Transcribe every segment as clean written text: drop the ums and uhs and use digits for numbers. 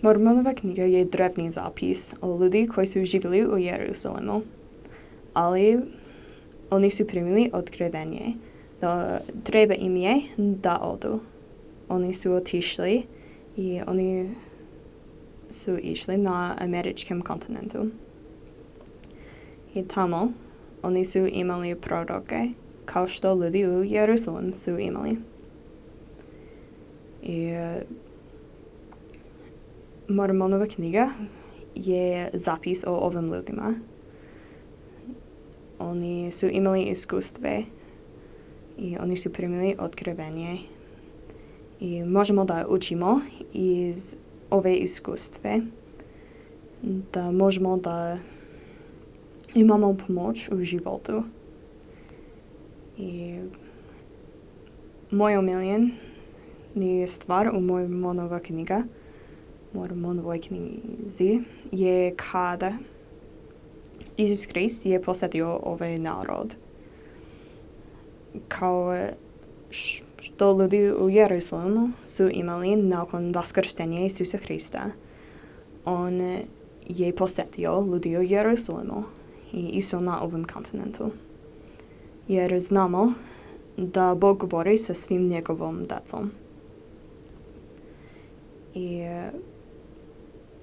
Mормонава књига je древни запис o ljudi koji su živjeli u Jerusalimu, ali oni su primili otkrivenje da treba im je da odu. Oni su otišli i oni su išli na američkom kontinentu. I tamo oni su imali proroke kao što ljudi u Jerusalim su imali. I Mormonova kњiga je zapis o ovim ljudima. Oni su imali iskustve i oni su primili otkrivenje. I možemo da učimo iz ove iskustve, da možemo da imamo pomoć u životu. I moj omiljeni stvar u Mormonova Mormonovoj knjizi je kada Isus Hrist je posjetio ovaj narod. Kao što ljudi u Jerusalimu su imali nakon vaskrsenja Isusa Hrista. On je posjetio ljudi u Jerusalimu i isto na ovom kontinentu. Jer znamo da Bog govori sa svim njegovom djecom. I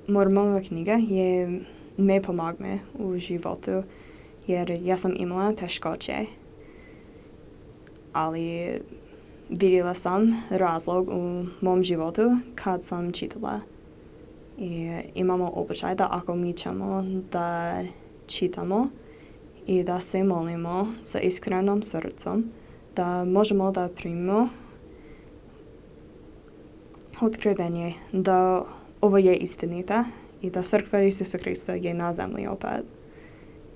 Mormonova knjiga je me pomogne u životu, jer ja sam imala teškoće, ali vidjela sam razlog u mom životu kad sam čitala. I imamo običaj da ako mi ćemo da čitamo i da se molimo sa iskrenom srcom, da možemo da primimo otkrivenje da ovo je istinita i da crkva Isusa Hrista je na zemlji opet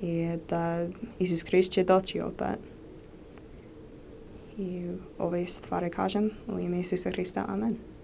i da Isus Hrist će doći opet. I ove stvari kažem u ime Isusa Hrista. Amen.